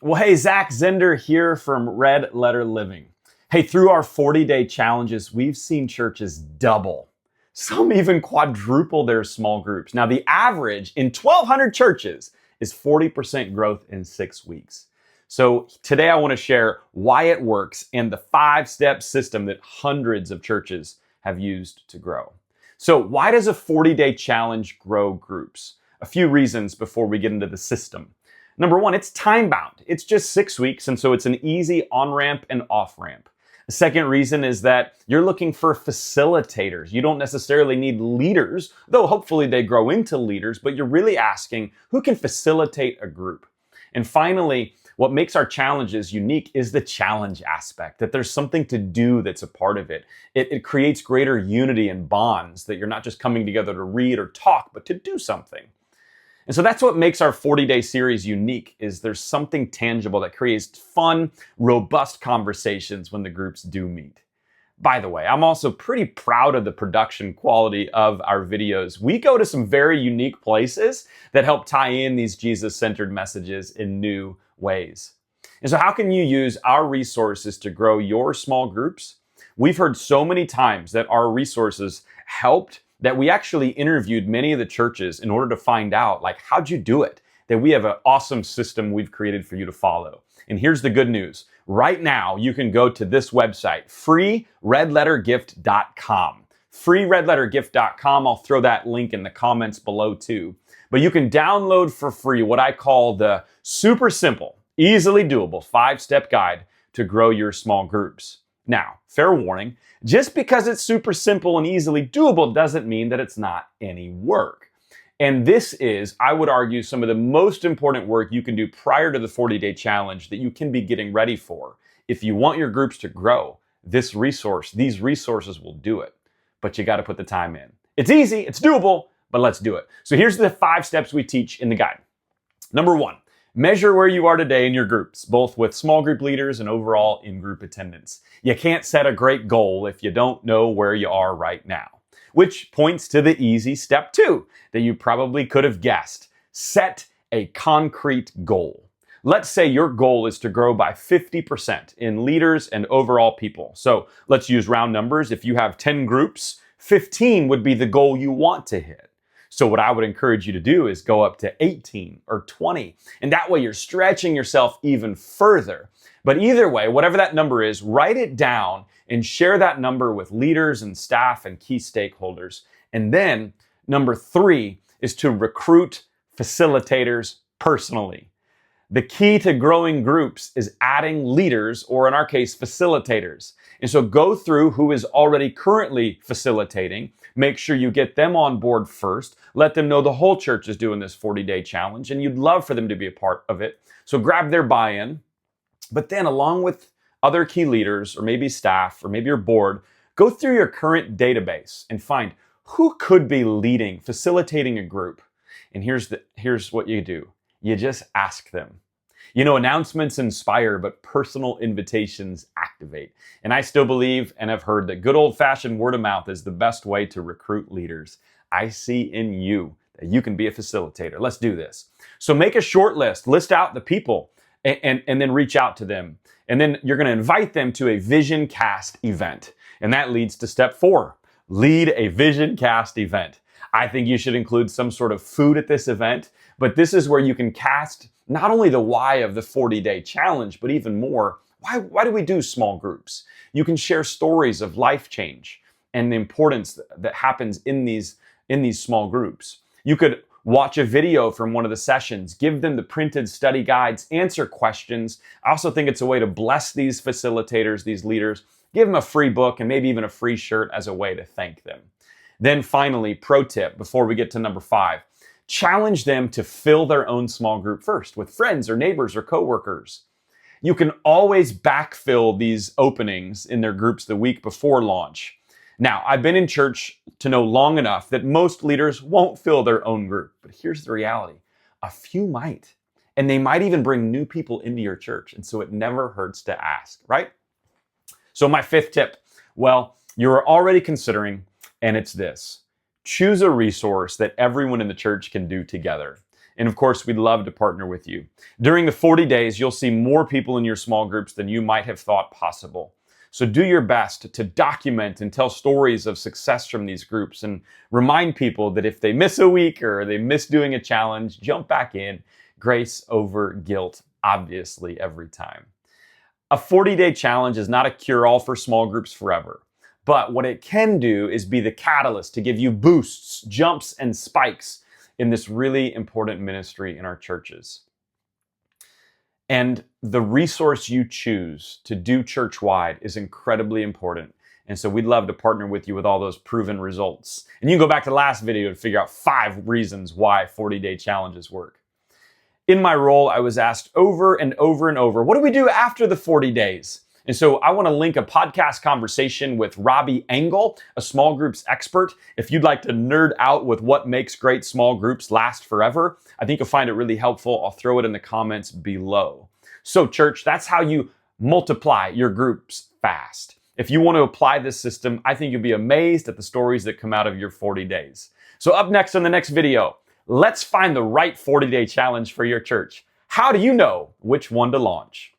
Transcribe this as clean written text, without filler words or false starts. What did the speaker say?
Well, hey, Zach Zehnder here from Red Letter Living. Hey, through our 40-day challenges, we've seen churches double. Some even quadruple their small groups. Now, the average in 1,200 churches is 40% growth in 6 weeks. So today I want to share why it works and the 5-step system that hundreds of churches have used to grow. So why does a 40-day challenge grow groups? A few reasons before we get into the system. Number one, it's time-bound. It's just 6 weeks, and so it's an easy on-ramp and off-ramp. The second reason is that you're looking for facilitators. You don't necessarily need leaders, though hopefully they grow into leaders, but you're really asking who can facilitate a group. And finally, what makes our challenges unique is the challenge aspect, that there's something to do that's a part of it. It creates greater unity and bonds, that you're not just coming together to read or talk, but to do something. And so that's what makes our 40-day series unique, is there's something tangible that creates fun, robust conversations when the groups do meet. By the way, I'm also pretty proud of the production quality of our videos. We go to some very unique places that help tie in these Jesus-centered messages in new ways. And so how can you use our resources to grow your small groups? We've heard so many times that our resources helped that we actually interviewed many of the churches in order to find out, like, how'd you do it? That we have an awesome system we've created for you to follow. And here's the good news. Right now, you can go to this website, freeredlettergift.com. freeredlettergift.com. I'll throw that link in the comments below too. But you can download for free what I call the super simple, easily doable 5-step guide to grow your small groups. Now, fair warning, just because it's super simple and easily doable doesn't mean that it's not any work. And this is, I would argue, some of the most important work you can do prior to the 40-day challenge that you can be getting ready for. If you want your groups to grow, these resources will do it. But you got to put the time in. It's easy, it's doable, but let's do it. So here's the 5 steps we teach in the guide. Number 1. Measure where you are today in your groups, both with small group leaders and overall in-group attendance. You can't set a great goal if you don't know where you are right now, which points to the easy step 2 that you probably could have guessed. Set a concrete goal. Let's say your goal is to grow by 50% in leaders and overall people. So let's use round numbers. If you have 10 groups, 15 would be the goal you want to hit. So what I would encourage you to do is go up to 18 or 20. And that way you're stretching yourself even further. But either way, whatever that number is, write it down and share that number with leaders and staff and key stakeholders. And then number 3 is to recruit facilitators personally. The key to growing groups is adding leaders, or in our case, facilitators. And so go through who is already currently facilitating. Make sure you get them on board first. Let them know the whole church is doing this 40-day challenge and you'd love for them to be a part of it. So grab their buy-in. But then along with other key leaders, or maybe staff, or maybe your board, go through your current database and find who could be leading, facilitating a group. And here's what you do. You just ask them. You know, announcements inspire, but personal invitations activate. And I still believe and have heard that good old-fashioned word of mouth is the best way to recruit leaders. I see in you that you can be a facilitator. Let's do this. So make a short list out the people, and then reach out to them. And then you're going to invite them to a Vision Cast event. And that leads to step 4, lead a Vision Cast event. I think you should include some sort of food at this event, but this is where you can cast not only the why of the 40-day challenge, but even more, why do we do small groups? You can share stories of life change and the importance that happens in these small groups. You could watch a video from one of the sessions, give them the printed study guides, answer questions. I also think it's a way to bless these facilitators, these leaders, give them a free book and maybe even a free shirt as a way to thank them. Then finally, pro tip before we get to number 5, challenge them to fill their own small group first with friends or neighbors or coworkers. You can always backfill these openings in their groups the week before launch. Now, I've been in church to know long enough that most leaders won't fill their own group, but here's the reality. A few might, and they might even bring new people into your church, and so it never hurts to ask, right? So my 5th tip, well, you're already considering, and it's this. Choose a resource that everyone in the church can do together. And of course, we'd love to partner with you. During the 40 days, you'll see more people in your small groups than you might have thought possible. So do your best to document and tell stories of success from these groups and remind people that if they miss a week or they miss doing a challenge, jump back in. Grace over guilt, obviously, every time. A 40-day challenge is not a cure-all for small groups forever. But what it can do is be the catalyst to give you boosts, jumps, and spikes in this really important ministry in our churches. And the resource you choose to do church-wide is incredibly important. And so we'd love to partner with you with all those proven results. And you can go back to the last video to figure out 5 reasons why 40-day challenges work. In my role, I was asked over and over and over, what do we do after the 40 days? And so I want to link a podcast conversation with Robbie Engel, a small groups expert. If you'd like to nerd out with what makes great small groups last forever, I think you'll find it really helpful. I'll throw it in the comments below. So church, that's how you multiply your groups fast. If you want to apply this system, I think you'll be amazed at the stories that come out of your 40 days. So up next in the next video, let's find the right 40-day challenge for your church. How do you know which one to launch?